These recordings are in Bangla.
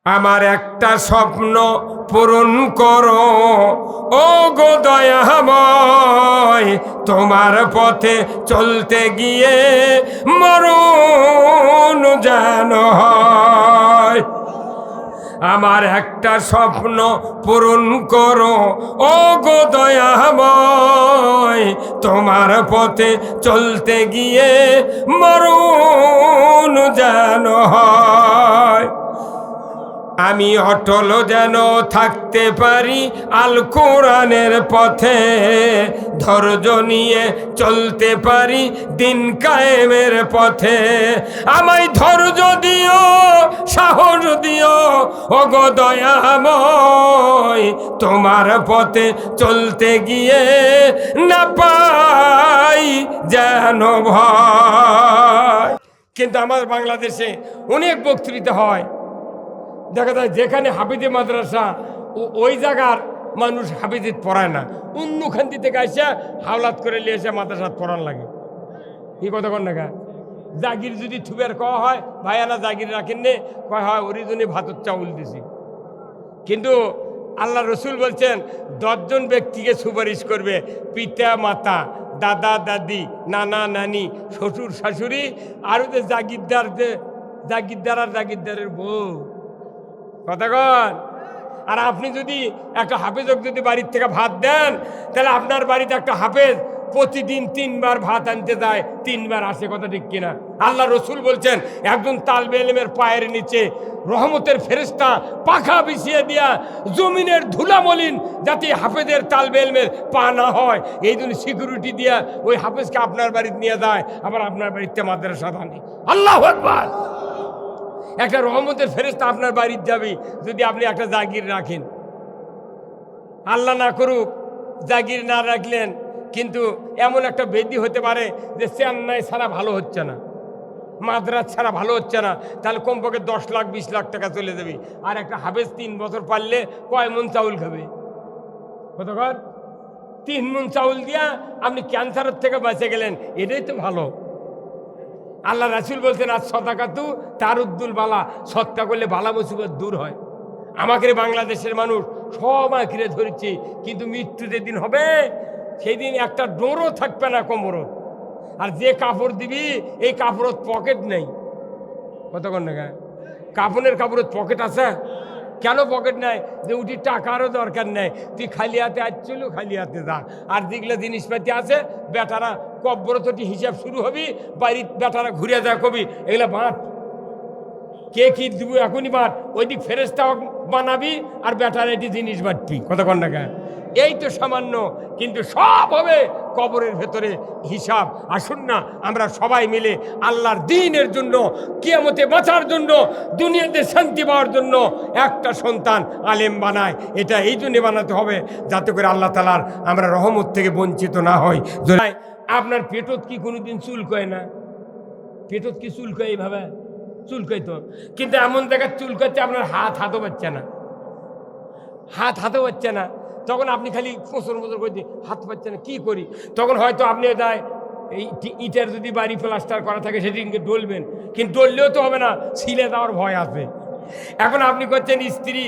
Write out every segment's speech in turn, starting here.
আমার একটা স্বপ্ন পূরণ করো ও গো দয়াময়, তোমার পথে চলতে গিয়ে মরণ যেন হয়। আমার একটা স্বপ্ন পূরণ করো ও গো দয়াময়, তোমার পথে চলতে গিয়ে মরণ যেন হয়। আমি অটল যেন থাকতে পারি আল কোরআনের পথে, ধৈর্য নিয়ে চলতে পারি দিন কায়েমের পথে। আমায় ধৈর্য দিও, সাহস দিও ও গো দয়াময়, তোমার পথে চলতে গিয়ে না পাই যেন ভয়। কিন্তু আমাদের বাংলাদেশে অনেক বক্তৃতা হয়, দেখা যায় যেখানে হাফিজে মাদ্রাসা ওই জায়গার মানুষ হাফিজে পড়ায় না, অন্যখান্তি থেকে আসে হাওলাত করে নিয়ে এসে মাদ্রাসা পড়ান লাগে। কি কথা কন না? জাগির যদি থুবের কওয়া হয়, ভাইয়ানা জাগির রাখেন নে, কয় হয় ওরিজনে ভাতর চাউল দিছি। কিন্তু আল্লাহ রসুল বলছেন 10 জন ব্যক্তিকে সুপারিশ করবে, পিতা মাতা, দাদা দাদি, নানা নানি, শ্বশুর শাশুড়ি, আর যে জাগিরদার আর জাগিরদারের বউ। কথা কন। আর আপনি যদি একটা হাফেজক যদি বাড়ির থেকে ভাত দেন, তাহলে আপনার বাড়িতে একটা হাফেজ প্রতিদিন 3 বার ভাত আনতে যায়, 3 বার আসে। কথা ঠিক কিনা? আল্লাহ রসুল বলছেন একজন তালবে ইলমের পায়ের নিচে রহমতের ফেরেশতা পাখা বিছিয়ে দিয়া জমিনের ধুলামলিন যাতে হাফেজের তালবে ইলমের পা না হয়, এই জন্য সিকিউরিটি দিয়া ওই হাফেজকে আপনার বাড়িতে নিয়ে যায়, আবার আপনার বাড়িতে মাদ্রাসা আনে। আল্লাহু আকবার। একটা রহমতের ফেরেশতা আপনার বাড়িতে যাবে যদি আপনি একটা জাগির রাখেন। আল্লাহ না করুক জাগির না রাখলেন, কিন্তু এমন একটা বেদি হতে পারে যে চেন্নাই ছাড়া ভালো হচ্ছে না, মাদ্রাস ছাড়া ভালো হচ্ছে না, তাহলে কমপক্ষে 10 লাখ 20 লাখ টাকা চলে যাবে। আর একটা হাফেজ 3 বছর পারলে কয় মন চাউল খাবে? কতক্ষণ? 3 মন চাউল দিয়া আপনি ক্যান্সারের থেকে বেঁচে গেলেন, এটাই তো ভালো। আল্লাহ রাসূল বলছেন আজ সদাকাতু তারুদ্দুল বালা, সৎকা করলে বালা মুসিবত দূর হয়। আমাকে বাংলাদেশের মানুষ সব আঁকড়ে ধরেছে, কিন্তু মৃত্যু যেদিন হবে সেই দিন একটা ডোরও থাকবে না কোমরত। আর যে কাপড় দিবি এই কাপড়ত পকেট নেই। কতক্ষণ না কাপড়ের কাপড়ত পকেট আছে? কেন পকেট নাই? যে উঠি টাকারও দরকার নেই, তুই খালি হাতে আসছিল খালি হাতে যা। আর যেগুলো জিনিসপাতি আছে বেটারা কব্বরতটি হিসাব শুরু হবি, বাড়ির বেটারা ঘুরে যায় কবি এগুলো বাঁট, কে কি দিব এখনই বাঁট, ওই দিক ফেরেশতা বানাবি আর বেটারা এটি জিনিস বাঁটবি। কতক্ষণ না এই তো সামান্য, কিন্তু সব হবে কবরের ভেতরে হিসাব। আসুন না আমরা সবাই মিলে আল্লাহর দ্বীনের জন্য, কিয়ামতে বাঁচার জন্য, দুনিয়াতে শান্তি পাওয়ার জন্য একটা সন্তান আলেম বানায়। এটা এই জন্যে বানাতে হবে যাতে করে আল্লাহ তাআলার আমরা রহমত থেকে বঞ্চিত না হই। আপনার পেটত কি কোনোদিন চুলকয় না? পেটত কি চুলকয়? এইভাবে চুলকয় তো, কিন্তু এমন জায়গায় চুলকাচ্ছে আপনার হাতও পাচ্ছে না, হাতও পাচ্ছে না। তখন আপনি খালি মোচর করে দিয়ে হাত পাচ্ছে না, কি করি? তখন হয়তো আপনি যায় এই ইটের যদি বাড়ি প্লাস্টার করা থাকে সেদিনকে ডলবেন, কিন্তু ডললেও তো হবে না, ছিলে দেওয়ার ভয় আছে। এখন আপনি করছেন স্ত্রী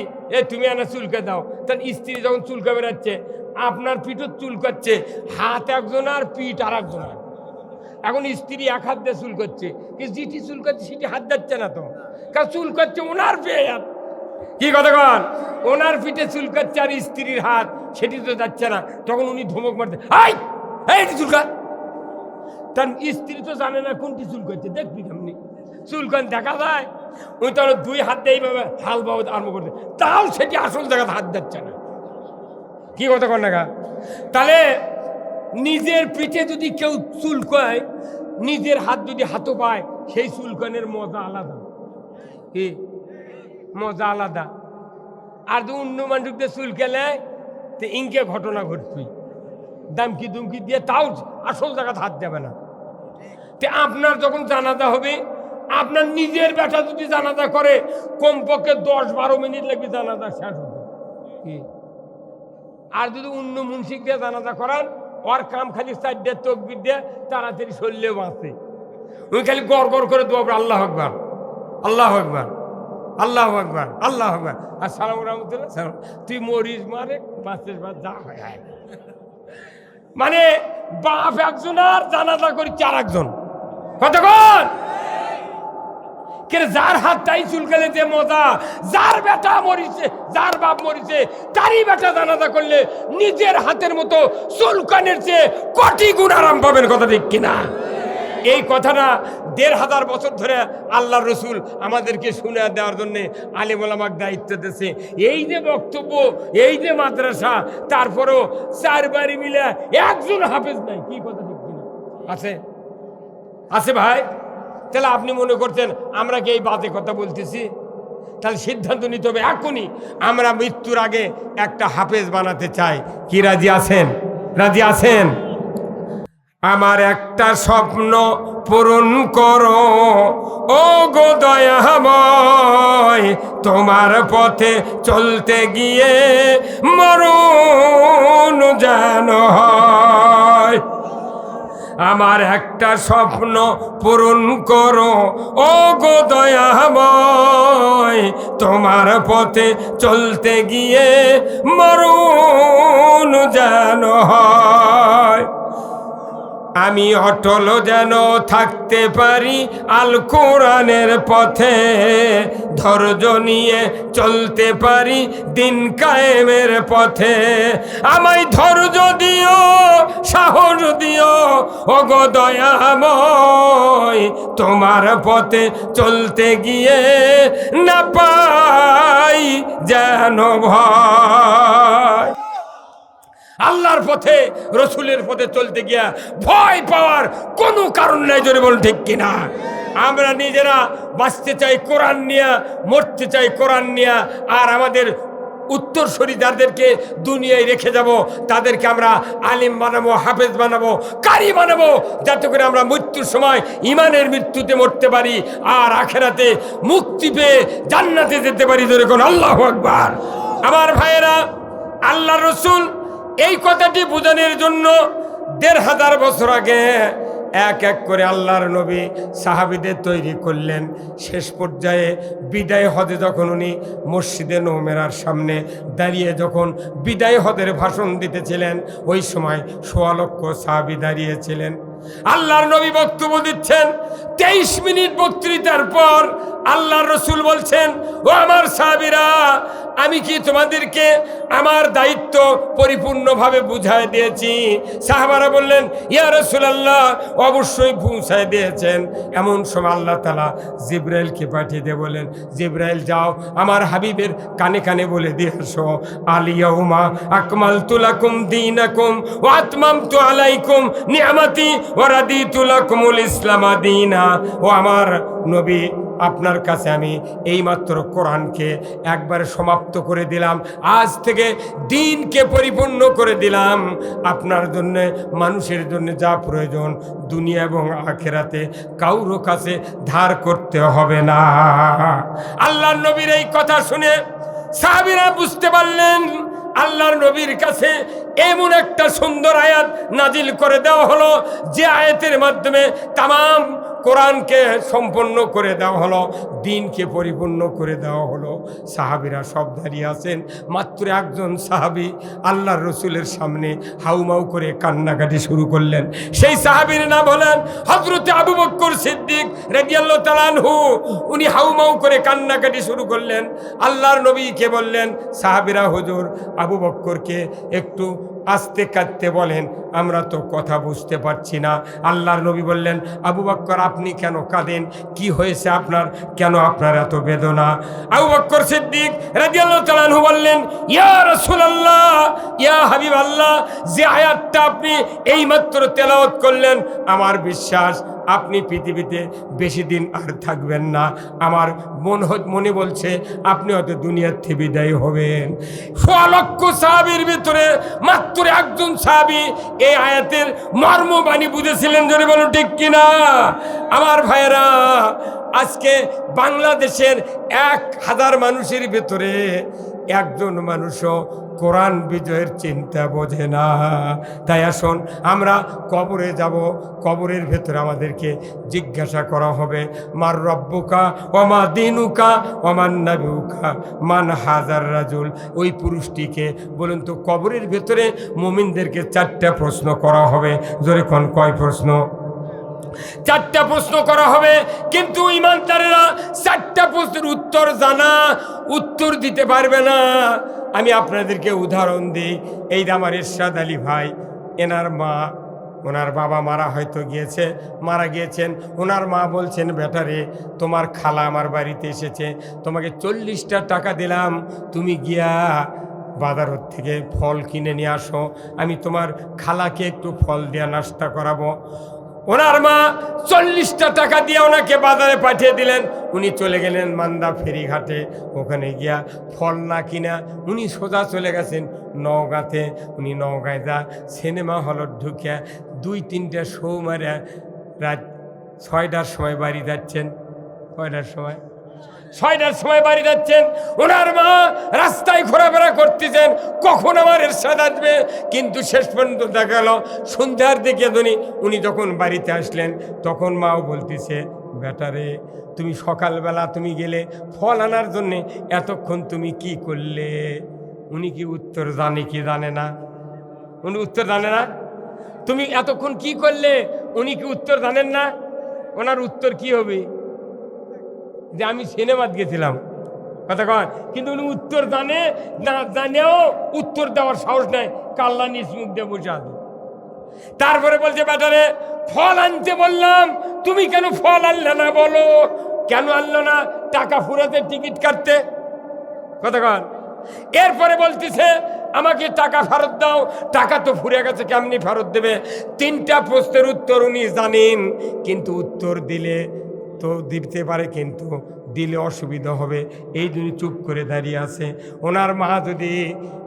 তুমি আনা চুলকে দাও, তাহলে স্ত্রী যখন চুলকা বেড়াচ্ছে আপনার পিঠও চুলকাচ্ছে, হাত একজন আর পিঠ আর একজন। এখন স্ত্রী এক হাত দিয়ে চুল করছে, কিন্তু যেটি চুল করছে সেটি হাত যাচ্ছে না, তো কারণ চুল করছে ওনার পেয়ে। কি কথা কন? ওনার পিঠে চুলকাচ্ছে আর স্ত্রীর হাত সেটি তো যাচ্ছে না। তখন উনি ধমক মারছে, এই চুলকা। তার স্ত্রী তো জানে না কোনটি চুলকাচ্ছে, দেখবি কেমনি চুলকান দেখা যায়। উনি তো 2 হাত দিয়ে এইভাবে হাল বাবদ আরম্ভ করছে, তাও সেটি আসল জায়গাতে হাত যাচ্ছে না। কি কথা কন না? তাহলে নিজের পিঠে যদি কেউ চুলকায়, নিজের হাত যদি হাতও পায়, সেই চুলকানের মজা আলাদা। কি মজা আলাদা। আর যদি অন্য মানুষদের চুলকালে তো ইনকে ঘটনা ঘটবি, দামকি দুমকি দিয়ে, তাও আসল জায়গাতে হাত যাবে না। তো আপনার যখন জানাজা হবে, আপনার নিজের বেটা যদি জানাজা করে কমপক্ষে 10-12 মিনিট লাগবে জানাজা শেষ হতে। কি আর যদি অন্য মুন্সিক দিয়ে জানাজা করান, ওর কাম খালি 4টা তকবির দিয়ে তাড়াতাড়ি শরীরে বাঁচে। উনি খালি গড় গড় করে দোয়া, আল্লাহু আকবার, আল্লাহু আকবার, আল্লাহু আকবার, আল্লাহু আকবার। আসসালামু রাহমাতুল্লাহ। তুই মরিস মারে বাঁচের বাদ যা হয় হয়। মানে বাপ একজন আর জানাজা করছে আর একজন। কতক্ষণ? যার হাতটাই চুলকালে যে মজা, যার বেটা মরিছে, যার বাপ মরিছে, তারই বেটা জানাজা করলে নিজের হাতের মতো চুলকানের চেয়ে কোটি গুণ আরাম পাবেন। কথা ঠিক কিনা? এই কথাটা ১৫০০ বছর ধরে আল্লাহ রসুল আমাদেরকে শুনে দেওয়ার জন্য আলেম ওলামাকে দায়িত্ব দিয়েছে। এই যে বক্তব্য, এই যে মাদ্রাসা, তারপরও ৪ বাড়ি মিলে একজন হাফেজ নাই। কি কথা ঠিক কিনা? আছে, আছে ভাই। তাহলে আপনি মনে করছেন আমরা কি এই বাজে কথা বলতেছি? তাহলে সিদ্ধান্ত নিতে হবে এখনই, আমরা মৃত্যুর আগে একটা হাফেজ বানাতে চাই। কি রাজি আছেন? রাজি আছেন? আমার একটা স্বপ্ন পূরণ করো ও গো দয়াময়, তোমার পথে চলতে গিয়ে মরণ যেন হয়। আমার একটা স্বপ্ন পূরণ করো ও গো দয়াময়, তোমার পথে চলতে গিয়ে মরণ যেন হয়। আমি অটল যেন থাকতে পারি আল কোরআনের পথে, ধৈর্য নিয়ে চলতে পারি দিন কায়েমের পথে। আমায় ধৈর্য দিও, সাহস দিও ও গো দয়াময়, তোমার পথে চলতে গিয়ে না পাই যেন ভয়। আল্লাহর পথে, রসুলের পথে চলতে গিয়া ভয় পাওয়ার কোনো কারণ নাই। জোরে বলুন ঠিক কিনা? আমরা নিজেরা বাঁচতে চাই কোরআন নিয়া, মরতে চাই কোরআন নিয়া, আর আমাদের উত্তরসূরি যাদেরকে দুনিয়ায় রেখে যাব তাদেরকে আমরা আলিম বানাবো, হাফেজ বানাবো, কারি বানাবো, যাতে করে আমরা মৃত্যুর সময় ইমানের মৃত্যুতে মরতে পারি আর আখেরাতে মুক্তি পেয়ে জান্নাতে যেতে পারি। জোরে কোন আল্লাহু আকবার। আমার ভাইয়েরা, আল্লাহ রসুল এই কথাটি বোঝানোর জন্য ১৫০০ বছর আগে এক এক করে আল্লাহর নবী সাহাবীদের তৈরি করলেন। শেষ পর্যায়ে বিদায় হজে যখন উনি মসজিদে নওমেরার সামনে দাঁড়িয়ে যখন বিদায় হজের ভাষণ দিতেছিলেন, ওই সময় ১৬ লক্ষ সাহাবী দাঁড়িয়েছিলেন। আল্লাহর নবী বক্তব্য দিচ্ছেন। ২৩ মিনিট বক্তৃতার পর আল্লাহর রসুল বলছেন, ও আমার সাহাবীরা, আমি কি তোমাদেরকে আমার দায়িত্ব পরিপূর্ণভাবে বুঝায় দিয়েছি? সাহাবারা বললেন, ইয়া রাসূলুল্লাহ, অবশ্যই পৌঁছায় দিয়েছেন। এমন সময় আল্লাহ তাআলা জিবরাইলকে পাঠিয়ে দিয়ে বলেন, জিবরাইল যাও আমার হাবিবের কানে কানে বলে দিয়ে আসো, আল ইয়াউমা আকমালতু লাকুম দীনাকুম ওয়া আতমামতু আলাইকুম নি'মাতি ওয়া রাদিতু লাকুমুল ইসলাম দীনা। ও আমার নবী, আপনার কাছে আমি এইমাত্র কোরআনকে একবার সমাপ্ত করে দিলাম, আজ থেকে দিনকে পরিপূর্ণ করে দিলাম। আপনার জন্য, মানুষের জন্য যা প্রয়োজন দুনিয়া এবং আখেরাতে কারো কাছে ধার করতে হবে না। আল্লাহর নবীর এই কথা শুনে সাহাবীরা বুঝতে পারলেন আল্লাহর নবীর কাছে এমন একটা সুন্দর আয়াত নাজিল করে দেওয়া হলো, যে আয়াতের মাধ্যমে তামাম কোরআনকে সম্পন্ন করে দেওয়া হলো, দিনকে পরিপূর্ণ করে দেওয়া হলো। সাহাবীরা সব দাঁড়িয়ে আছেন। মাত্র একজন সাহাবী আল্লাহর রসুলের সামনে হাউমাউ করে কান্নাকাটি শুরু করলেন। সেই সাহাবীর নাম হলেন হযরত আবু বকর সিদ্দিক রাদিয়াল্লাহু তাআলা আনহু। উনি হাউমাউ করে কান্নাকাটি শুরু করলেন। আল্লাহর নবীকে বললেন, সাহাবীরা, হুজুর আবু বকরকে একটু আস্তে কাঁদতে বলেন, আমরা তো কথা বুঝতে পারছি না। আল্লাহর নবী বললেন, আবু বকর, আপনি কেন কাঁদেন? কি হয়েছে আপনার? কেন আপনার এত বেদনা? আবু বকর সিদ্দিক রাদিয়াল্লাহু তাআলা আনহু বললেন, ইয়া রাসূলুল্লাহ, ইয়া হাবিবাল্লাহ, যে আয়াতটা আপনি এইমাত্র তেলাওয়াত করলেন, আমার বিশ্বাস আপনি পৃথিবীতে বেশি দিন আর থাকবেন না। আমার মনে বলছে আপনি হয়তো দুনিয়ার থেকে বিদায় হবেন। ১৬ লক্ষ সাহাবীর ভিতরে মাত্র একজন সাহাবী এই আয়াতের মর্মবাণী বুঝেছিলেন। যদি বলুন ঠিক কিনা? আমার ভাইয়েরা, আজকে বাংলাদেশের ১,০০০ মানুষের ভিতরে একজন মানুষও কোরআন বিজয়ের চিন্তা বোঝে না। তাই আসুন আমরা কবরে যাব, কবরের ভেতরে আমাদেরকে জিজ্ঞাসা করা হবে, মার রব্বুকা ওমা দিনুকা ওমান নাবিউকা মান হাজার রাজুল। ওই পুরুষটিকে বলুন তো। কবরের ভেতরে মুমিনদেরকে 4টা প্রশ্ন করা হবে। জোরে কোন কয় প্রশ্ন? 4টা প্রশ্ন করা হবে। কিন্তু ইমানদারেরা 4টা প্রশ্নের উত্তর জানা, উত্তর দিতে পারবে না। আমি আপনাদেরকে উদাহরণ দিই। এই আমার এরশাদ আলী ভাই, এনার মা, ওনার বাবা মারা গিয়েছেন। ওনার মা বলছেন, বেটারে তোমার খালা আমার বাড়িতে এসেছে, তোমাকে 40টা টাকা দিলাম, তুমি গিয়া বাজার থেকে ফল কিনে নিয়ে আসো, আমি তোমার খালাকে একটু ফল দিয়া নাস্তা করাবো। ওনার মা 40টা টাকা দিয়ে ওনাকে বাজারে পাঠিয়ে দিলেন। উনি চলে গেলেন মান্দা ফেরিঘাটে। ওখানে গিয়া ফল না কিনা উনি সোজা চলে গেছেন নওগাঁতে। উনি নওগাঁয় যা সিনেমা হলত ঢুকে 2-3টা শো মারে রাত 6টার সময় বাড়ি যাচ্ছেন। 6টার সময় বাড়ি যাচ্ছেন। ওনার মা রাস্তায় ঘোরাফেরা করতেছেন, কখন আমার এরশাদ আসবে। কিন্তু শেষ পর্যন্ত দেখা গেল সন্ধ্যার দিকে উনি যখন বাড়িতে আসলেন, তখন মাও বলতেছে, বেটারে তুমি সকালবেলা তুমি গেলে ফল আনার জন্যে, এতক্ষণ তুমি কি করলে? উনি কি উত্তর জানে কি জানে না? উনি উত্তর জানে না। তুমি এতক্ষণ কি করলে? উনি কি উত্তর জানেন না? ওনার উত্তর কি হবে? যে আমি সিনেমাত গেছিলাম, কথা কন। কিন্তু উনি উত্তর জানে না, জানেও উত্তর দেওয়ার সাহস নাই, কাল্লা নিজ মুখ দিয়ে বসে আছে। তারপরে বলছে, বেটারে ফল আনতে বললাম, তুমি কেন ফল আনলে না? বলো কেন আনলো না? টাকা ফুরাতে টিকিট কাটতে, কথা কন। এরপরে বলতেছে, আমাকে টাকা ফেরত দাও। টাকা তো ফুরে গেছে, কেমনি ফেরত দেবে? 3টা প্রশ্নের উত্তর উনি জানেন, কিন্তু উত্তর দিলে তো দিতে পারে, কিন্তু দিলে অসুবিধা হবে, এই জন্য চুপ করে দাঁড়িয়ে আছে। ওনার মা যদি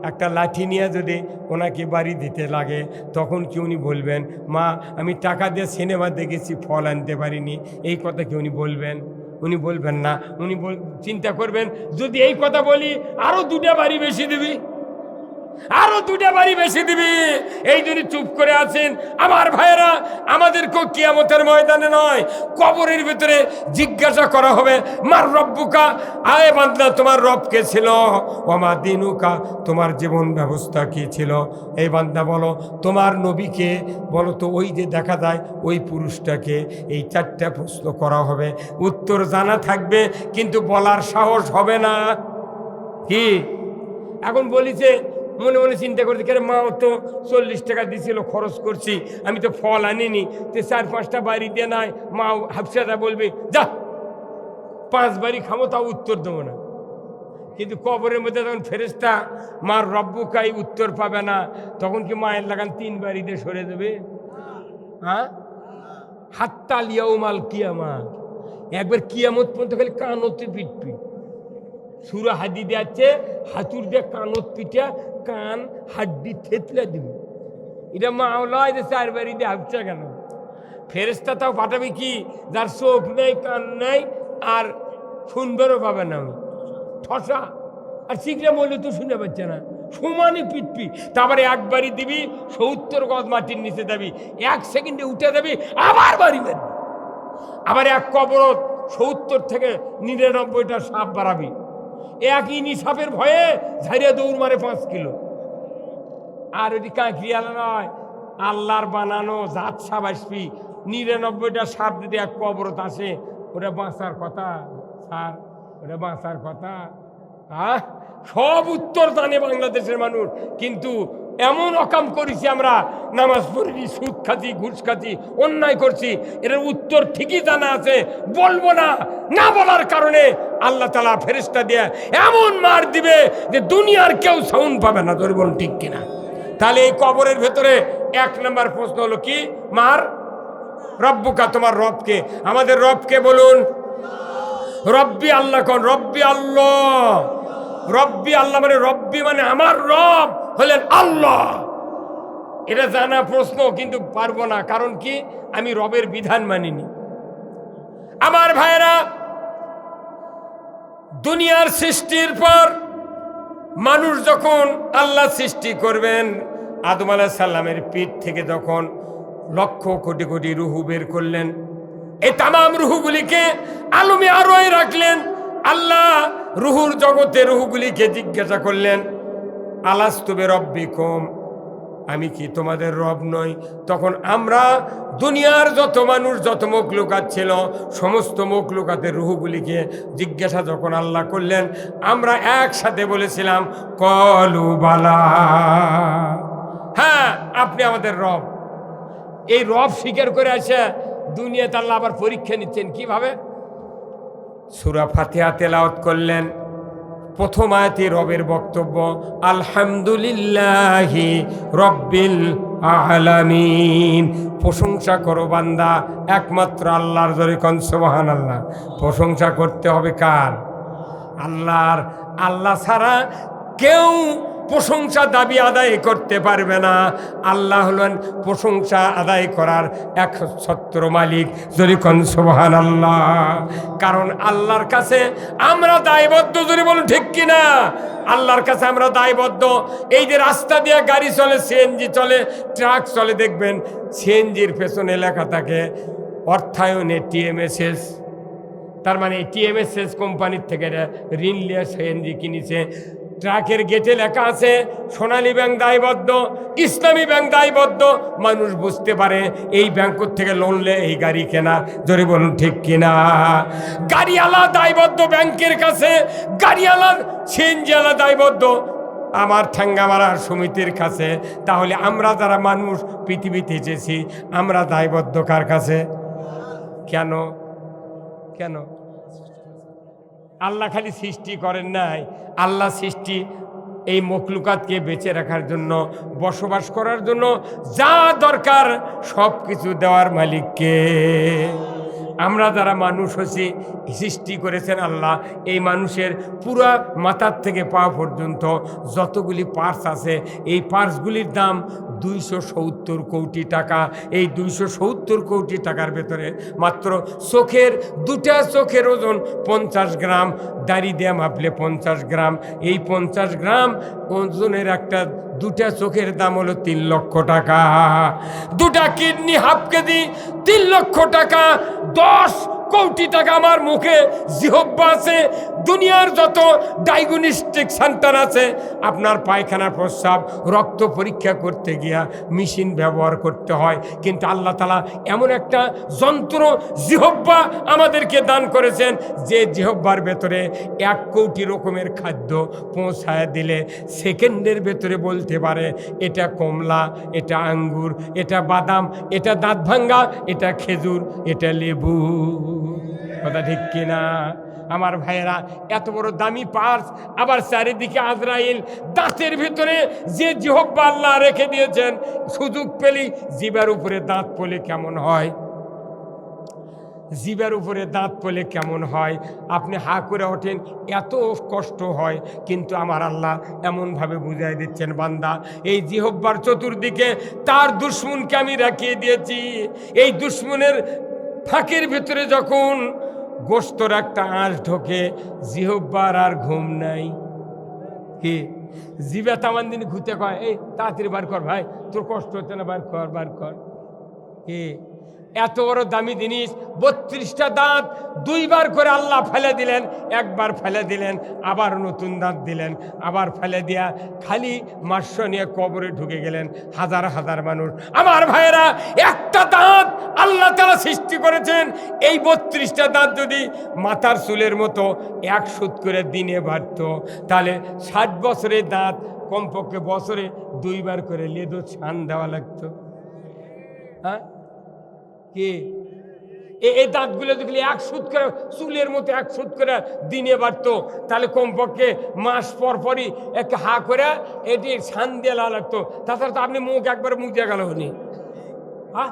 একটা লাঠি নিয়ে যদি ওনাকে বাড়ি দিতে লাগে, তখন কি উনি বলবেন, মা আমি টাকা দিয়ে সিনেমা দেখেছি, ফল আনতে পারিনি? এই কথা কি উনি বলবেন? উনি বলবেন না। উনি চিন্তা করবেন, যদি এই কথা বলি আরো 2টা বাড়ি বেশি দিবি, আরো 2টা বাড়ি বেশি দিবি। এই জন্য চুপ করে আছেন। আমার ভাইয়েরা, আমাদেরকেও কিয়ামতের ময়দানে নয়, কবরের ভিতরে জিজ্ঞাসা করা হবে, মার রব্বুকা, আয় বান্দা তোমার রব কে ছিল? ওমা দিনুকা, তোমার জীবন ব্যবস্থা কি ছিল? এই বান্দা বলো তোমার নবীকে, বলো তো ওই যে দেখা যায় ওই পুরুষটাকে। এই 4টা প্রশ্ন করা হবে। উত্তর জানা থাকবে, কিন্তু বলার সাহস হবে না। কি এখন বলিছে, মনে মনে চিন্তা করছি, কেন মা তো 40 টাকা দিছিল, খরচ করছি, আমি তো ফল আনিনি, তো 4-5টা বাড়ি দিয়ে নাই। মা হাফসাদা বলবে, যা 5 বাড়ি খামো, তাও উত্তর দেবো না। কিন্তু কবরের মধ্যে যখন ফেরেশতা মার রব্বুকাই উত্তর পাবে না, তখন কি মায়ের লাগান 3 বাড়িতে সরে দেবে? হ্যাঁ, হাত্তা লিয়াউমাল কিয়ামা, একবার কিয়ামত পর্যন্ত খালি কানতে পিটপি। সুরা হাদিদে আছে, হাতুর দিয়ে কানত পিঠা, কান হাড্ডি থেতলে দিবি। এটা মাওলায় যে 4 বাড়ি দিয়ে হাফছা কেন? ফেরেশতা তাও পাঠাবি কি, যার চোখ নেই, কান নেই, আর শুনবারও পাবে না, ঠসা। আর শিখলে বললে তো শুনে পাচ্ছে না, সমানে পিটপি। তারপরে 1 বাড়ি দিবি, 70 গজ মাটির নিচে যাবি, 1 সেকেন্ডে উঠে যাবি, আবার বাড়ি মারবি। আবার 1 কবরত 70 থেকে 99টা সাপ বাড়াবি। 1 ইনি সাপের ভয়ে ঝাড়িয়ে দৌড় মারে 5 কিলো। আর ওটি কাঁকড়িয়াল নয়, আল্লাহর বানানো জাত সাপ আসবি। 99টা সাপ যদি 1 কবরত আসে, ওটা বাঁচার কথা স্যার, ওটা বাঁচার কথা। সব উত্তর জানে বাংলাদেশের মানুষ, কিন্তু এমন অকাম করেছি আমরা, নামাজ পড়ি, সুদ খাচ্ছি, ঘুষ খাচ্ছি, অন্যায় করছি, এটার উত্তর ঠিকই জানা আছে, বলবো না। না বলার কারণে আল্লাহ তাআলা ফেরেশতা দিয়ে এমন মার দিবে যে দুনিয়ার কেউ সাউন্ড পাবে না। তোর বল ঠিক কিনা? তাহলে এই কবরের ভেতরে 1 নম্বর প্রশ্ন হলো কি, মার রব্বুকা, তোমার রবকে। আমাদের রবকে বলুন, রব্বি আল্লাহ। কোন রব্বি? আল্লাহ। রব্বি আল্লাহ মানে, রব্বি মানে আমার রব হলেন আল্লাহ। এটা জানা প্রশ্ন, কিন্তু পারবো না। কারণ কি, আমি রবের বিধান মানিনি। আমার ভাইরা, দুনিয়ার সৃষ্টির পর মানুষ যখন আল্লাহ সৃষ্টি করবেন, আদম আলাইহিস সালামের পিঠ থেকে যখন লক্ষ কোটি কোটি রুহু বের করলেন, এই তামাম রুহুগুলিকে আলমে আরোয় রাখলেন। আল্লাহ রুহুর জগতে রুহুগুলিকে জিজ্ঞাসা করলেন, আলাস্তু বিরব্বিকুম, আমি কি তোমাদের রব নই? তখন আমরা দুনিয়ার যত মানুষ, যত মখলুকাত ছিল, সমস্ত মখলুকাতের রুহুগুলিকে জিজ্ঞাসা যখন আল্লাহ করলেন, আমরা একসাথে বলেছিলাম কলু বালা, হ্যাঁ আপনি আমাদের রব। এই রব স্বীকার করে আসে দুনিয়াতে আল্লাহ আবার পরীক্ষা নিচ্ছেন কিভাবে? সূরা ফাতিহা তেলাওয়াত করলেন। প্রথম আয়াতে রবের বক্তব্য, আলহামদুলিল্লাহি রব্বিল আলামিন। প্রশংসা করো বান্দা একমাত্র আল্লাহর, জোরে কোন সুবহানাল্লাহ। প্রশংসা করতে হবে কার? আল্লাহর। আল্লাহ ছাড়া কেউ প্রশংসা দাবি আদায় করতে পারবে না। আল্লাহ হলেন প্রশংসা আদায় করার একচ্ছত্র মালিক, যদি কোন সুবহানাল্লাহ। কারণ আল্লাহর কাছে আমরা দায়বদ্ধ, যদি বলুন ঠিক কিনা। আল্লাহর কাছে আমরা দায়বদ্ধ। এই যে রাস্তা দিয়ে গাড়ি চলে, সিএনজি চলে, ট্রাক চলে, দেখবেন সিএনজির পেছনে লেখা থাকে অর্থায়নে টিএমএসএস। তার মানে টিএমএসএস কোম্পানির থেকে ঋণ নিয়ে সিএনজি কিনেছে। ট্রাকের গেটে লেখা আছে সোনালী ব্যাংক দায়বদ্ধ, ইসলামী ব্যাংক দায়বদ্ধ। মানুষ বুঝতে পারে এই ব্যাংকের থেকে লোন লে এই গাড়ি কেনা, জোরে বলুন ঠিক কিনা। গাড়িওয়ালা দায়বদ্ধ ব্যাংকের কাছে, গাড়িওয়ালা সিএনজিওয়ালা দায়বদ্ধ আমার ঠ্যাঙ্গামারার সমিতির কাছে। তাহলে আমরা যারা মানুষ পৃথিবীতে এসেছি, আমরা দায়বদ্ধ কার কাছে? কেন কেন? আল্লাহ খালি সৃষ্টি করেন নাই, আল্লাহ সৃষ্টি এই মখলুকাতকে বেঁচে রাখার জন্য, বসবাস করার জন্য যা দরকার সব কিছু দেওয়ার মালিককে। আমরা যারা মানুষ হচ্ছি, সৃষ্টি করেছেন আল্লাহ। এই মানুষের পুরা মাথার থেকে পা পর্যন্ত যতগুলি পার্টস আছে, এই পার্টসগুলির দাম 270 কোটি টাকা। এই 270 কোটি টাকার ভেতরে মাত্র চোখের, দুটা চোখের ওজন 50 গ্রাম, দাড়ি দিয়ে মাপলে 50 গ্রাম। এই 50 গ্রাম ওজনের একটা দুটা চোখের দাম হলো 3 লক্ষ টাকা। দুটা কিডনি হাফ কেজি, 3 লক্ষ টাকা। 10 কোটি টাকা আমার মুখে জিহ্বা আছে। দুনিয়ার যত ডায়াগনস্টিক সেন্টার আছে, আপনার পায়খানা, প্রস্রাব, রক্ত পরীক্ষা করতে গিয়া মেশিন ব্যবহার করতে হয়। কিন্তু আল্লাহ তাআলা এমন একটা যন্ত্র জিহ্বা আমাদেরকে দান করেছেন, যে জিহ্বার ভেতরে 1 কোটি রকমের খাদ্য পৌঁছায় দিলে সেকেন্ডের ভেতরে বলতে পারে এটা কমলা, এটা আঙ্গুর, এটা বাদাম, এটা দাঁত ভাঙ্গা, এটা খেজুর, এটা লেবু। কথা ঠিক কিনা আমার ভাইয়েরা? এত বড় দামি পার্স, আবার চারিদিকে আজরাইল। দাঁতের ভিতরে যে জিহ্বা আল্লাহ রেখে দিয়েছেন, সুযোগ পেলি জিবার উপরে দাঁত পড়লে কেমন হয়? জিবার উপরে দাঁত পড়লে কেমন হয়? আপনি হা করে ওঠেন, এত কষ্ট হয়। কিন্তু আমার আল্লাহ এমনভাবে বুঝাই দিচ্ছেন, বান্দা এই জিহ্বার চতুর্দিকে তার দুশ্মনকে আমি রাখিয়ে দিয়েছি। এই দুশ্মনের ফাঁকের ভিতরে যখন গোস্তর একটা আঁশ ঢোকে, জিহ্বার আর ঘুম নাই। কি জিবা তামান দিন ঘুরতে কয়, এই তাড়াতাড়ি বার কর ভাই, তোর কষ্ট হচ্ছে না, বার কর বার কর। কি এত বড় দামি জিনিস, 32টা দাঁত 2 বার করে আল্লাহ ফেলে দিলেন। একবার ফেলে দিলেন, আবার নতুন দাঁত দিলেন, আবার ফেলে দিয়া খালি মাস্য নিয়ে কবরে ঢুকে গেলেন হাজার হাজার মানুষ। আমার ভাইয়েরা, একটা দাঁত আল্লাহ তাআলা সৃষ্টি করেছেন। এই 32টা দাঁত যদি মাথার চুলের মতো 1 সুত করে দিনে বাড়ত, তাহলে 60 বছরের দাঁত কমপক্ষে বছরে 2 বার করে লেদো ছান দেওয়া লাগতো। হ্যাঁ, কি এই দাঁতগুলো দেখলে 1 সুত করে চুলের মতো 1 সুত করে দিনে বাড়তো, তাহলে কমপক্ষে মাস পর পরই একটা হা করে এটি ছান দিয়ে লাগতো। তাছাড়া তো আপনি মুখ একবার মুখ দিয়ে গেল উনি। হ্যাঁ,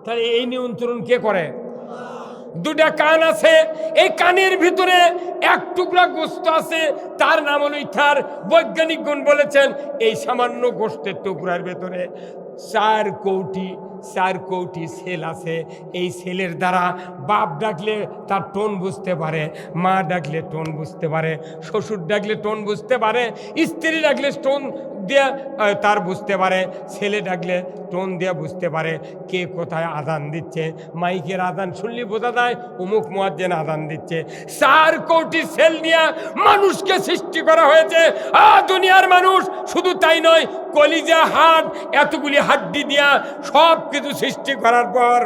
তাহলে এই নিয়ন্ত্রণ কে করে? 2টা কান আছে, এই কানের ভিতরে 1 টুকরা গোস্ত আছে, তার নাম হলো ইথার। বৈজ্ঞানিকগণ বলেছেন এই সামান্য গোস্তের টুকরার ভেতরে 4 কোটি 4 কোটি সেল আছে। এই সেলের দ্বারা বাপ ডাকলে তার টোন বুঝতে পারে, মা ডাকলে টোন বুঝতে পারে, শ্বশুর ডাকলে টোন বুঝতে পারে, স্ত্রী ডাকলে টোন দিয়ে তার বুঝতে পারে, ছেলে ডাকলে টোন দিয়ে বুঝতে পারে কে কোথায় আজান দিচ্ছে। মাইকের আজান শুনলে বোঝা যায় অমুক মুয়াজ্জিন আজান দিচ্ছে। 4 কোটি সেল নিয়ে মানুষকে সৃষ্টি করা হয়েছে। দুনিয়ার মানুষ শুধু তাই নয়, কলিজা হাড় এতগুলি হাড্ডি দিয়া সব কিছু সৃষ্টি করার পর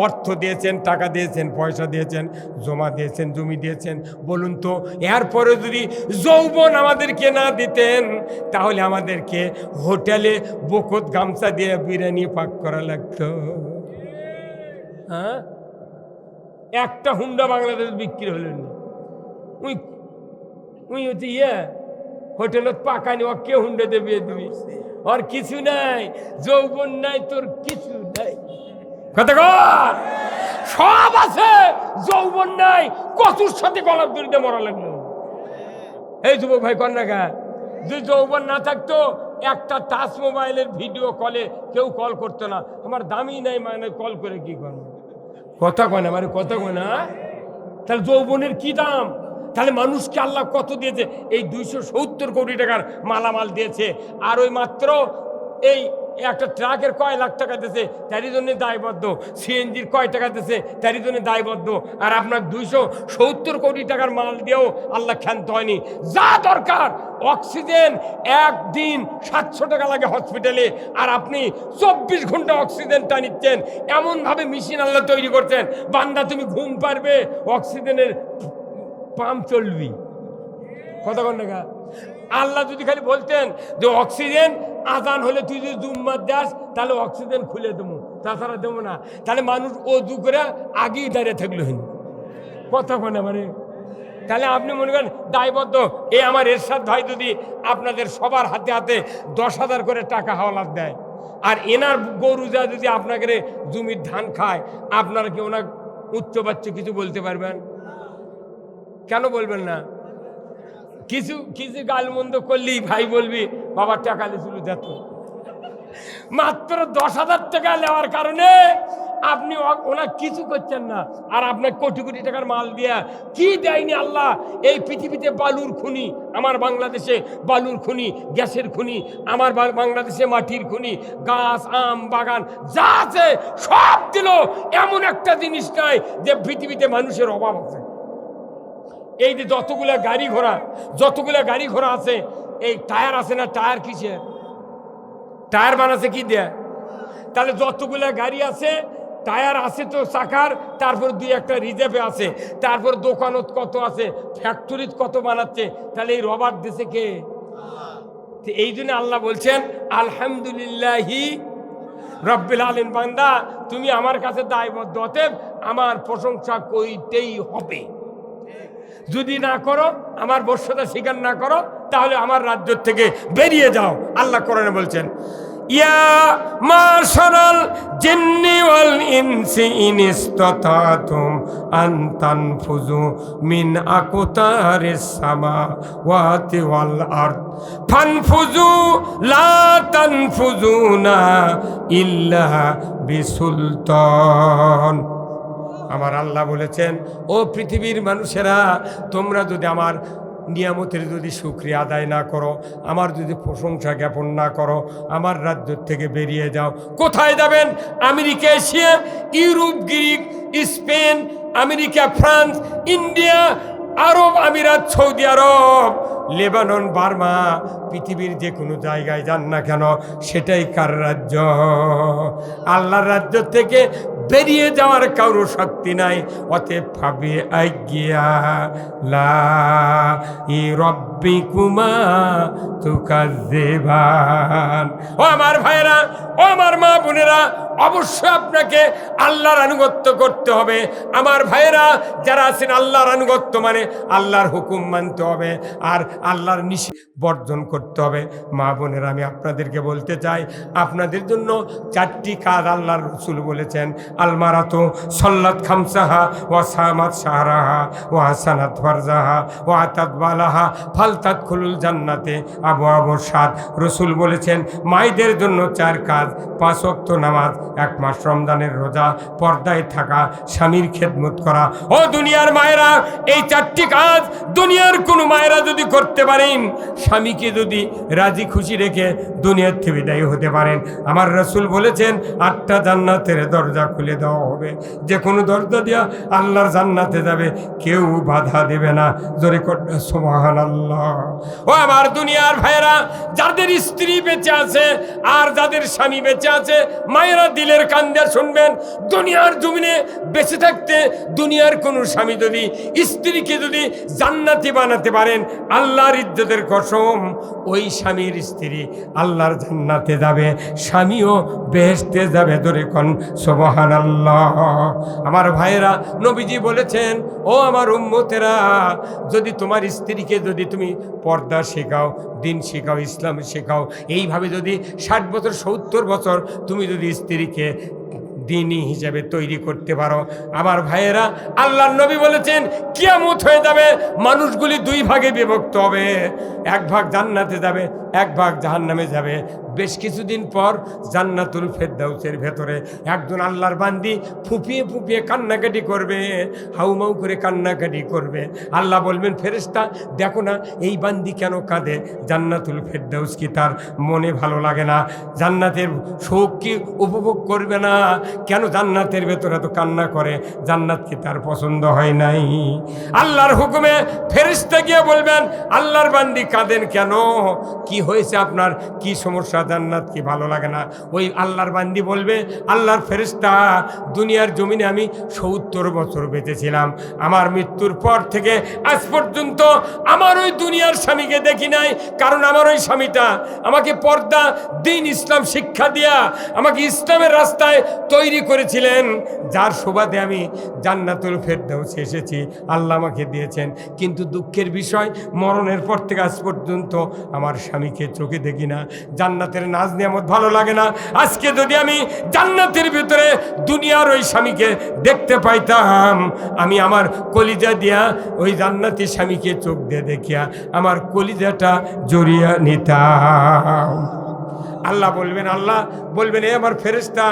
অর্থ দিয়েছেন, টাকা দিয়েছেন, পয়সা দিয়েছেন, জমা দিয়েছেন, জমি দিয়েছেন। বলুন তো এরপরে যদি যৌবন আমাদেরকে না দিতেন তাহলে আমাদেরকে হোটেলে বকত গামছা দিয়ে বিরিয়ানি পাক করা লাগতো। হ্যাঁ, একটা হুন্ডা বাংলাদেশ বিক্রি হলো না। উই হচ্ছে হোটেলত পাকানি ও কে হুন্ডা দেবে দিবি, আর কিছু নাই, যৌবন নাই, তোর কিছু নাই। কথা কর, সব আছে, যৌবন নাই, কচুর সাথে গলাপ দড়িতে মরা লাগলো। এই যুবক ভাই কন্যা, যে যৌবন না থাকতো একটা টাচ মোবাইলের ভিডিও কলে কেউ কল করতো না। আমার দামই নাই, মানে কল করে কি করবো? কথা কয় না, মানে কথা কয় না। তাহলে যৌবনের কি দাম? তাহলে মানুষকে আল্লাহ কত দিয়েছে? এই 270 কোটি টাকার মালামাল দিয়েছে। আর ওই মাত্র এই একটা ট্রাকের কয় লাখ টাকা দিয়েছে, তারই জন্য দায়বদ্ধ। সিএনজির কয় টাকা দিয়েছে, তারই জন্য দায়বদ্ধ। আর আপনার 270 কোটি টাকার মাল দিয়েও আল্লাহ ক্ষান্ত হয়নি। যা দরকার অক্সিজেন, একদিন 700 টাকা লাগে হসপিটালে, আর আপনি 24 ঘন্টা অক্সিজেনটা নিচ্ছেন। এমনভাবে মেশিন আল্লাহ তৈরি করছেন, বান্দা তুমি ঘুম পারবে, অক্সিজেনের পাম্প চলবি। কত ঘন্টা? আল্লাহ যদি খালি বলতেন যে অক্সিজেন আজান হলে তুই যদি জুম্মার দাস তাহলে অক্সিজেন খুলে দেবো, তাছাড়া দেবো না, তাহলে মানুষ অজু করে আগেই দাঁড়িয়ে থাকলো হিন। কথা বলে মানে, তাহলে আপনি মনে করেন দায়বদ্ধ। এই আমার এরশাদ ভাই যদি আপনাদের সবার হাতে হাতে 10,000 করে টাকা হাওলাত দেয়, আর এনার গরু যা যদি আপনাকে জমির ধান খায়, আপনারা কি ওনার উচ্চ বাচ্চা কিছু বলতে পারবেন? কেন বলবেন না? কিছু কিছু গালমন্দ করলেই ভাই বলবি বাবার টাকা লিছিল যেত। মাত্র 10,000 টাকা নেওয়ার কারণে আপনি ওনার কিছু করছেন না, আর আপনার কোটি কোটি টাকার মাল দিয়া কি দেয়নি আল্লাহ? এই পৃথিবীতে বালুর খনি, আমার বাংলাদেশে বালুর খনি, গ্যাসের খনি, আমার বাংলাদেশে মাটির খনি, গাছ, আম বাগান যা আছে সব দিল। এমন একটা জিনিস নাই যে পৃথিবীতে মানুষের অভাব আছে। এই যে যতগুলা গাড়ি ঘোড়া আছে, এই টায়ার আছে না, টায়ার কিসের? টায়ার বানাচ্ছে কি দেয়া? তাহলে যতগুলা গাড়ি আছে টায়ার আছে তো চাকার, তারপর 2-1টা রিজার্ভে আছে, তারপর দোকানত কত আছে, ফ্যাক্টরিত কত বানাচ্ছে, তাহলে এই রবার দেশে কে? এই জন্য আল্লাহ বলছেন আলহামদুলিল্লাহি রব্বিল আলামিন। বান্দা তুমি আমার কাছে দায়বদ্ধ, অতএব আমার প্রশংসা করিতেই হবে। যদি না করো, আমার বর্ষতা স্বীকার না করো, তাহলে আমার রাজ্য থেকে বেরিয়ে যাও। আল্লাহ কোরআনে বলছেন ইয়া মাশারাল জিন্নি ওয়াল ইনসি ইন ইসতাতাতুম আন তানফুযু মিন আকতারিস সামাওয়াতি ওয়াল আরদ ফানফুযু লা তানফুযুনা ইল্লা বিসুলতান। আমার আল্লাহ বলেছেন, ও পৃথিবীর মানুষেরা, তোমরা যদি আমার নিয়ামতের যদি শুকরিয়া আদায় না করো, আমার যদি প্রশংসা জ্ঞাপন না করো, আমার রাজ্য থেকে বেরিয়ে যাও। কোথায় যাবেন? America, Asia, Europe, Greek, Spain, America, France, India, আরব আমিরাত, সৌদি আরব, লেবানন, বার্মা, পৃথিবীর যে কোনো জায়গায় যান না কেন, সেটাই কার রাজ্য? আল্লাহর রাজ্য থেকে বেরিয়ে যাওয়ার কারো শক্তি নাই। অতএব ভাবে আজ্ঞা লা ই রব্বিকুমা তুকাজ্জিবান। ও আমার ভাইরা, ও আমার মা বোনেরা, অবশ্যই আপনাকে আল্লাহর আনুগত্য করতে হবে। আমার ভাইরা যারা আছেন, আল্লাহর আনুগত্য মানে আল্লাহর হুকুম মানতে হবে, আর আল্লাহর নিষেধ বর্জন করতে হবে। মা বোনেরা, আমি আপনাদেরকে বলতে চাই, আপনাদের জন্য 4টি কাজ আল্লাহর রাসূল বলেছেন। আলমারাতু সাল্লাত খামসাহা ওয়া সামাত শাহরাহা ওয়া হাসানাত ফারজাহা ওয়া আতাত বালাহা ফাল ফাল তাদখুলুল জান্নাতে আবওয়াবুশ সাদ। রসুল বলেছেন মায়েদের জন্য 4 কাজ: 5 ওয়াক্ত নামাজ, 1 মাস রমজানের রোজা, পর্দায় থাকা, স্বামীর খেদমত করা। ও দুনিয়ার মায়েরা, এই 4টি কাজ দুনিয়ার কোনো মায়েরা যদি করতে পারেন, স্বামীকে যদি রাজি খুশি রেখে দুনিয়ার থেকে বিদায় হতে পারেন, আমার রসুল বলেছেন 8টা জান্নাতের দরজা খুলে দেওয়া হবে। যে কোনো দরজা দিয়া আল্লাহর জান্নাতে যাবে, কেউ বাধা দেবে না। জোরে করবে সুবহানাল্লাহ। ও আমার দুনিয়ার ভাইয়েরা, যাদের স্ত্রী বেঁচে আছে আর যাদের স্বামী বেঁচে আছে, মায়েরা দিলের কান দিয়ে শুনবেন, দুনিয়ার জমিনে বেঁচে থাকতে দুনিয়ার কোনো স্বামী যদি স্ত্রীকে যদি জান্নাতি বানাতে পারেন, আল্লাহর ইজ্জতের কসম, ওই স্বামীর স্ত্রী আল্লাহর জান্নাতে যাবে, স্বামীও বেহেশতে যাবে। ধরে কোন সুবহানাল্লাহ। আমার ভাইয়েরা, নবীজি বলেছেন, ও আমার উম্মতেরা, যদি তোমার স্ত্রীকে যদি তুমি পর্দা শেখাও, দিন শেখাও, ইসলাম শেখাও, এইভাবে যদি 60 বছর 70 বছর তুমি যদি স্ত্রীকে দিনী হিসেবে তৈরি করতে পারো, আমার ভাইয়েরা, আল্লাহর নবী বলেছেন কিয়ামত হয়ে যাবে, মানুষগুলি 2 ভাগে বিভক্ত হবে। 1 ভাগ জান্নাতে যাবে, 1 ভাগ জাহান্নামে যাবে। বেশ কিছুদিন পর জান্নাতুল ফেরদাউসের ভেতরে একজন আল্লাহর বান্দি ফুপিয়ে ফুপিয়ে কান্নাকাটি করবে, হাউমাউ করে কান্নাকাটি করবে। আল্লাহ বলবেন, ফেরেশতা দেখো না এই বান্দি কেন কাঁদে? জান্নাতুল ফেরদাউস কি তার মনে ভালো লাগে না? জান্নাতের সুখ কি উপভোগ করবে না? কেন জান্নাতের ভেতরে তো কান্না করে? জান্নাত কি তার পছন্দ হয় নাই? আল্লাহর হুকুমে ফেরেশতা গিয়ে বলবেন, আল্লাহর বান্দি কাঁদেন কেন? কি হয়েছে আপনার? কি সমস্যা? জান্নাত কি ভালো লাগে না? ওই আল্লাহর বান্দি বলবে, আল্লাহর ফেরেশতা, দুনিয়ার জমিনে আমি 70 বছর বেঁচেছিলাম, আমার মৃত্যুর পর থেকে আজ পর্যন্ত আমার ওই দুনিয়ার স্বামীকে দেখি নাই। কারণ আমার ওই স্বামীটা আমাকে পর্দা, দিন, ইসলাম শিক্ষা দিয়া আমাকে ইসলামের রাস্তায় তৈরি করেছিলেন, যার সুবাদে আমি জান্নাতুল ফেরদাউসে এসেছি, আল্লাহ আমাকে দিয়েছেন। কিন্তু দুঃখের বিষয়, মরণের পর থেকে আজ পর্যন্ত আমার স্বামীকে চোখে দেখি না। জান্নাতের নাজ নিয়ামত ভালো লাগে না। আজকে যদি আমি জান্নাতের ভিতরে দুনিয়ার ওই স্বামীকে দেখতে পাইতাম, আমি আমার কলিজা দিয়া ওই জান্নাতি স্বামীকে চোখ দিয়ে দেখিয়া আমার কলিজাটা জড়িয়ে নিতাম। আল্লাহ বলবেন, এ আমার ফেরেশতা,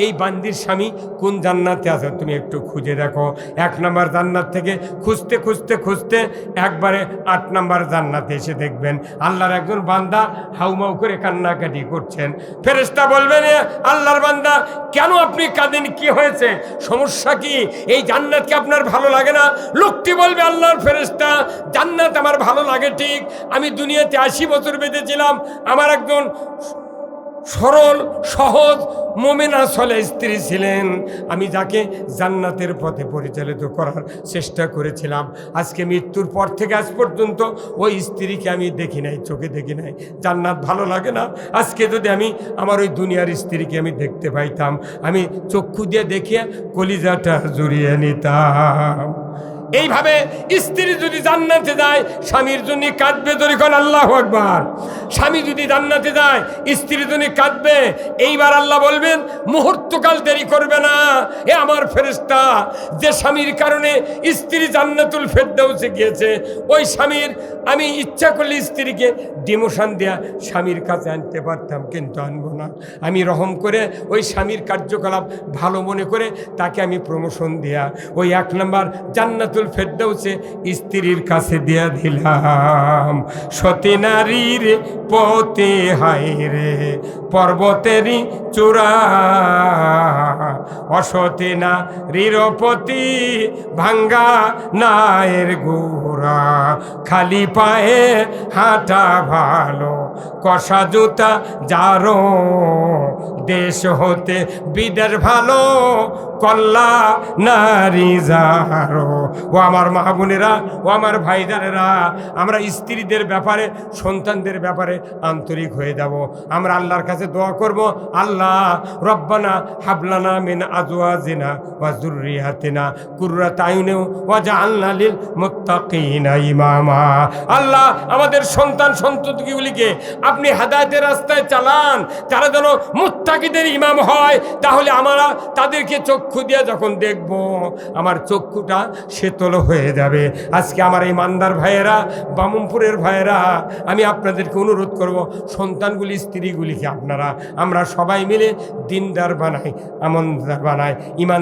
এই বান্দির স্বামী কোন জান্নাতে আছে তুমি একটু খুঁজে দেখো। 1 নম্বর জান্নাত থেকে খুঁজতে খুঁজতে খুঁজতে একবারে 8 নম্বর জান্নাতে এসে দেখবেন আল্লাহর একজন বান্দা হাউমাউ করে কান্নাকাটি করছেন। ফেরেশতা বলবেন, এ আল্লাহর বান্দা, কেন আপনি কাঁদেন? কি হয়েছে? সমস্যা কি? এই জান্নাত কি আপনার ভালো লাগে না? লোকটি বলবে, আল্লাহর ফেরেশতা, জান্নাত আমার ভালো লাগে ঠিক, আমি দুনিয়াতে 80 বছর বেঁচেছিলাম, আমার একজন সরল সহজ মোমেনা সলে স্ত্রী ছিলেন, আমি যাকে জান্নাতের পথে পরিচালিত করার চেষ্টা করেছিলাম। আজকে মৃত্যুর পর থেকে আজ পর্যন্ত ওই স্ত্রীকে আমি দেখি নাই, চোখে দেখি নাই। জান্নাত ভালো লাগে না? আজকে যদি আমি আমার ওই দুনিয়ার স্ত্রীকে আমি দেখতে পাইতাম, আমি চক্ষু দিয়ে দেখিয়ে কলিজাটা জুড়িয়ে নিতাম। এইভাবে স্ত্রী যদি জান্নাতে যায়, স্বামীর জন্য কাঁদবে। যখন আল্লাহু আকবার। স্বামী যদি জান্নাতে যায়, স্ত্রীর জন্য কাঁদবে। এইবার আল্লাহ বলবেন, মুহূর্তকাল দেরি করবে না, এ আমার ফেরেশতা, যে স্বামীর কারণে স্ত্রী জান্নাতুল ফেরদাউসে গিয়েছে, ওই স্বামীর আমি ইচ্ছা করলে স্ত্রীকে ডিমোশন দেয়া স্বামীর কাছে আনতে পারতাম, কিন্তু আনবো না। আমি রহম করে ওই স্বামীর কার্যকলাপ ভালো মনে করে তাকে আমি প্রমোশন দেয়া ওই 1 নম্বর জান্নাতুল ফেরদাউসে স্ত্রীর কাছে দিয়া দিলাম। সতী নারীর পথে হায় রে পর্বতেরই চূড়া, অসতী নারীর পতি ভাঙ্গা নায়ের গোড়া, খালি পায়ে হাঁটা ভালো কষা জুতা যারো, দেশ হতে বিদের ভালো কল্লা নারী যারো। ও আমার মা বোনেরা, ও আমার ভাইজানেরা, আমরা স্ত্রীদের ব্যাপারে, সন্তানদের ব্যাপারে আন্তরিক হয়ে যাব। আমরা আল্লাহর কাছে দোয়া করব, আল্লাহ রব্বানা হাবলানা মিন আজওয়াজিনা ওয়া যুররিয়াতিনা কুররাতা আয়ুনিন ওয়াজআলনা লিল মুত্তাকিনা ইমামা। আল্লাহ আমাদের সন্তান সন্ততিগুলিকে আপনি হেদায়েতের রাস্তায় চালান, তারা যেন মুত্তাকিদের ইমাম হয়। তাহলে আমরা তাদেরকে চক্ষু দিয়ে যখন দেখব, আমার চক্ষুটা শীতল হয়ে যাবে। আজকে আমার এই মান্দার ভাইয়েরা, বামুনপুরের ভাইয়েরা, আমি আপনাদেরকে অনুরোধ করব, সন্তানগুলি স্ত্রীগুলিকে আমরা সবাই মিলে দিনদার বানাই, আমনদার বানাই, ইমান